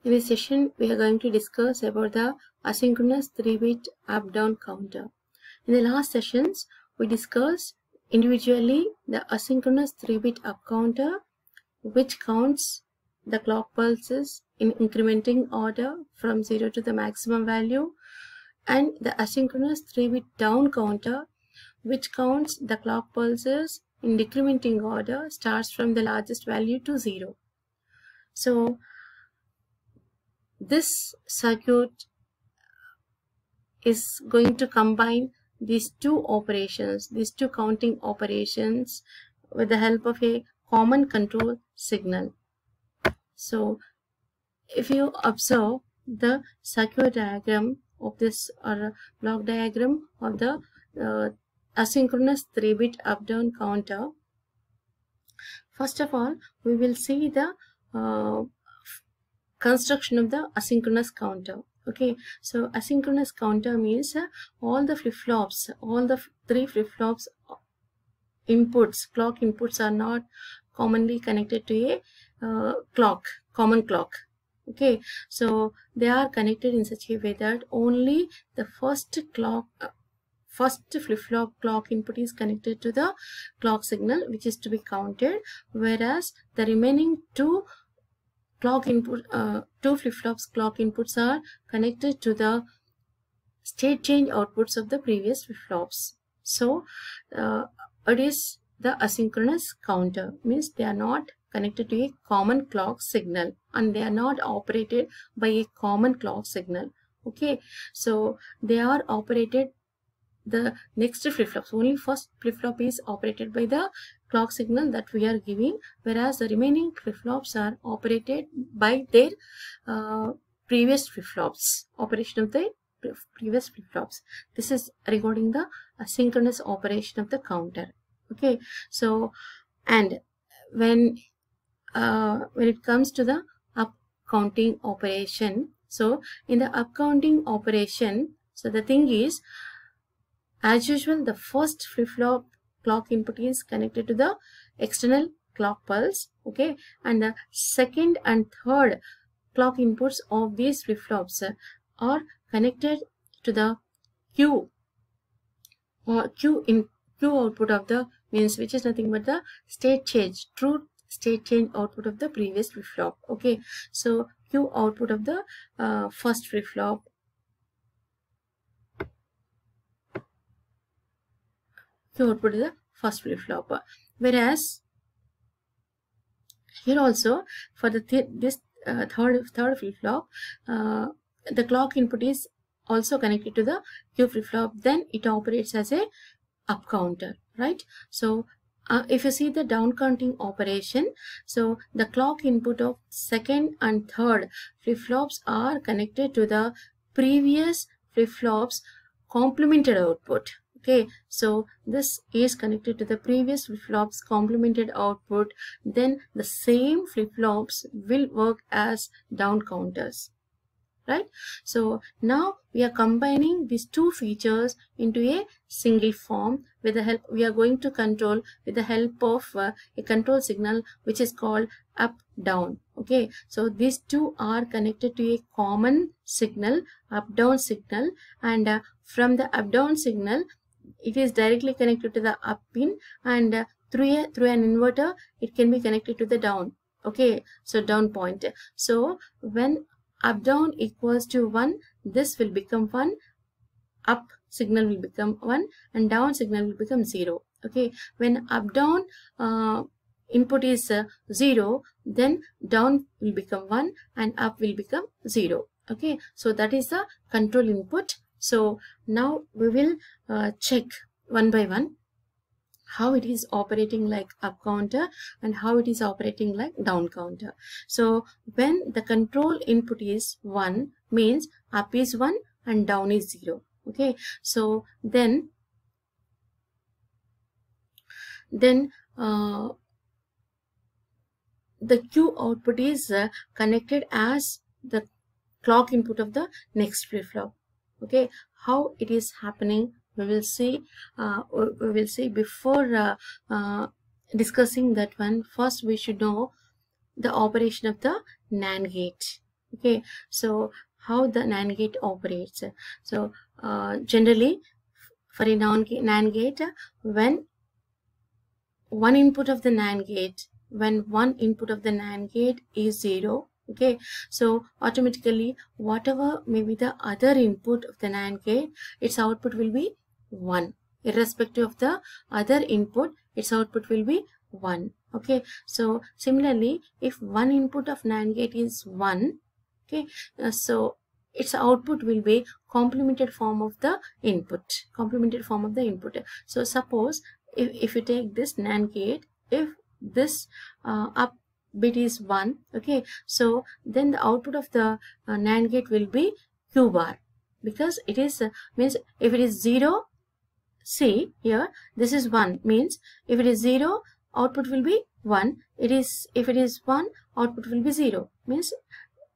In this session, we are going to discuss about the asynchronous 3-bit up-down counter. In the last sessions, we discussed individually the asynchronous 3-bit up counter, which counts the clock pulses in incrementing order from 0 to the maximum value, and the asynchronous 3-bit down counter, which counts the clock pulses in decrementing order, starts from the largest value to 0. So this circuit is going to combine these two operations, these two counting operations, with the help of a common control signal. So if you observe the circuit diagram of this, or block diagram of the asynchronous 3-bit up-down counter, first of all we will see the construction of the asynchronous counter. Okay, so asynchronous counter means all the flip-flops, all the 3 flip-flops inputs, clock inputs, are not commonly connected to a common clock. Okay, so they are connected in such a way that only the first flip-flop clock input is connected to the clock signal, which is to be counted, whereas the remaining two flip-flops clock inputs are connected to the state change outputs of the previous flip-flops. So it is the asynchronous counter, means they are not connected to a common clock signal and they are not operated by a common clock signal. Okay, so they are operated, the next flip-flops, only first flip-flop is operated by the clock signal that we are giving, whereas the remaining flip-flops are operated by their previous flip-flops, operation of the previous flip-flops. This is regarding the asynchronous operation of the counter. Okay, so and when it comes to the up counting operation, so in the up counting operation, so the thing is, as usual, the first flip-flop clock input is connected to the external clock pulse. Okay, and the second and third clock inputs of these flip-flops are connected to the Q output of the, means which is nothing but the state change, true state change output of the previous flip-flop. Okay, so Q output of the first flip-flop, Q output is the first flip-flop, whereas here also for the third flip-flop, the clock input is also connected to the Q flip-flop, then it operates as a up counter, right? So if you see the down counting operation, so the clock input of second and third flip-flops are connected to the previous flip-flops complemented output. Okay, so this is connected to the previous flip-flops complemented output, then the same flip-flops will work as down counters, right? So now we are combining these two features into a single form. With the help, we are going to control with the help of a control signal which is called up down. Okay, so these two are connected to a common signal, up down signal, and from the up down signal it is directly connected to the up pin, and through an inverter it can be connected to the down. Okay, so down point. So when up down equals to 1, this will become 1, up signal will become 1, and down signal will become 0. Okay, when up down input is 0, then down will become 1 and up will become 0. Okay, so that is the control input. So now we will check one by one how it is operating like up counter and how it is operating like down counter. So when the control input is 1, means up is 1 and down is 0. Okay, so then the Q output is connected as the clock input of the next flip-flop. Okay, how it is happening we will see. Before discussing that one, first we should know the operation of the NAND gate. Okay, so how the NAND gate operates? So generally for a NAND gate, when one input of the NAND gate is 0, okay, so automatically whatever may be the other input of the NAND gate, its output will be 1. Irrespective of the other input, its output will be 1. Okay, so similarly, if one input of NAND gate is 1, okay, so its output will be complemented form of the input. So suppose if you take this NAND gate, if this up bit is 1, okay, so then the output of the NAND gate will be Q bar, because it is means if it is 0, see here, this is 1, means if it is 0, output will be 1. If it is 1, output will be 0, means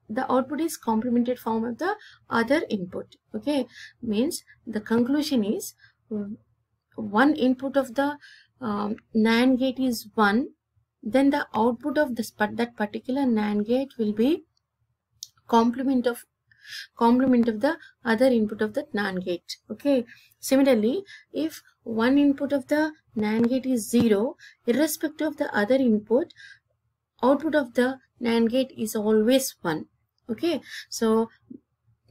the output is complemented form of the other input. Okay, means the conclusion is one input of the NAND gate is 1, then the output of that particular NAND gate will be complement of the other input of the NAND gate. Okay, similarly, if one input of the NAND gate is 0, irrespective of the other input, output of the NAND gate is always 1. Okay, so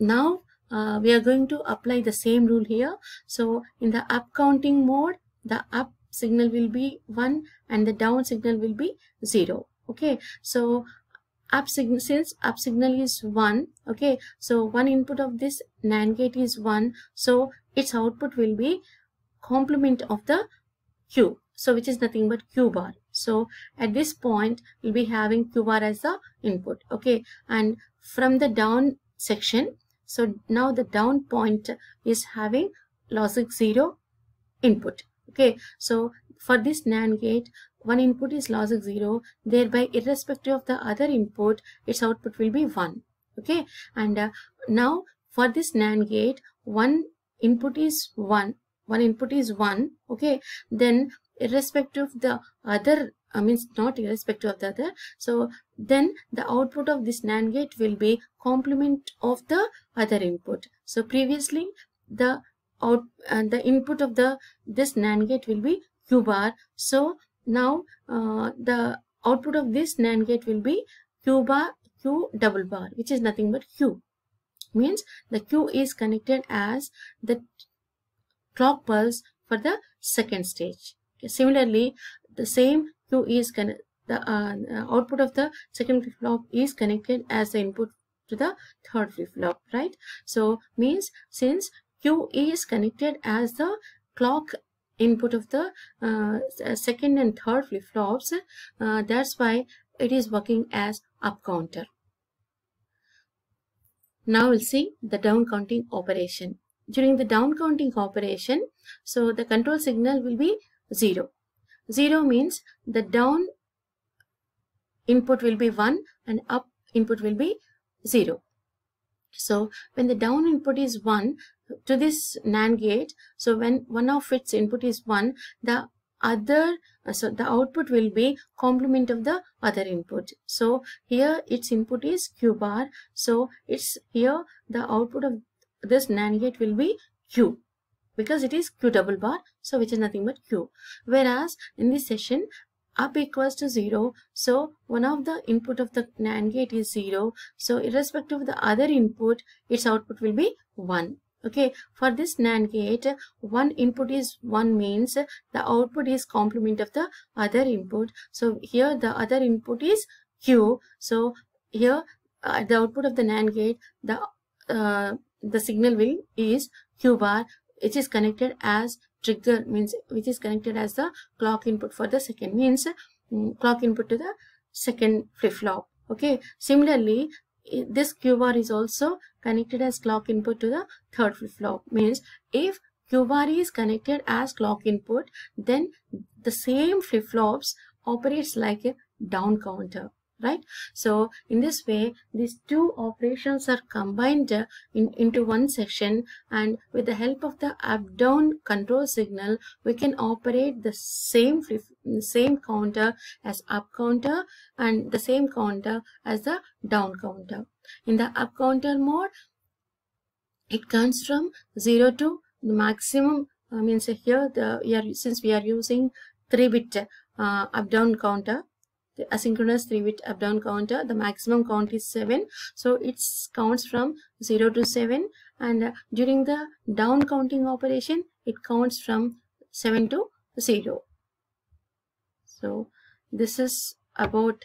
now we are going to apply the same rule here. So in the up counting mode, the up signal will be 1 and the down signal will be 0. Okay, so since up signal is 1, okay, so one input of this NAND gate is 1, so its output will be complement of the Q, so which is nothing but Q bar. So at this point we'll be having Q bar as the input. Okay, and from the down section, so now the down point is having logic 0 input. Okay, so for this NAND gate, one input is logic 0, thereby irrespective of the other input, its output will be 1. Okay, and now for this NAND gate, one input is 1, okay, then irrespective of the other, means not irrespective of the other, so then the output of this NAND gate will be complement of the other input. So previously the input of this NAND gate will be Q bar, so now the output of this NAND gate will be Q double bar, which is nothing but Q, means the Q is connected as the clock pulse for the second stage. Okay, similarly, the same Q is the output of the second flip-flop is connected as the input to the third flip-flop, right? So means since Q is connected as the clock input of the second and third flip-flops, that's why it is working as up counter. Now we'll see the down counting operation. During the down counting operation, so the control signal will be 0. 0 means the down input will be 1 and up input will be 0. So when the down input is 1 to this NAND gate, so when one of its input is 1, the other, so the output will be complement of the other input. So here its input is Q bar, so it's here the output of this NAND gate will be Q, because it is Q double bar, so which is nothing but Q. Whereas in this session, up equals to 0, so one of the input of the NAND gate is 0, so irrespective of the other input, its output will be 1. Okay, for this NAND gate, one input is 1 means the output is complement of the other input. So here the other input is Q, so here the output of the NAND gate, the signal is Q bar, which is connected as trigger, means which is connected as the clock input for the second, means clock input to the second flip-flop. Okay, similarly this Q bar is also connected as clock input to the third flip-flop, means if Q bar is connected as clock input, then the same flip-flops operates like a down counter. right? So in this way, these two operations are combined into one section, and with the help of the up-down control signal, we can operate the same counter as up counter and the same counter as the down counter. In the up counter mode, it counts from 0 to the maximum. Means here since we are using 3-bit up-down counter, the asynchronous 3-bit up-down counter, the maximum count is 7, so it counts from 0 to 7, and during the down counting operation, it counts from 7 to 0. So this is about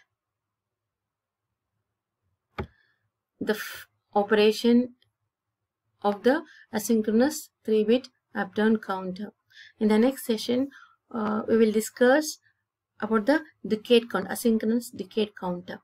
the operation of the asynchronous 3-bit up-down counter. In the next session, we will discuss about the decade count, asynchronous decade counter.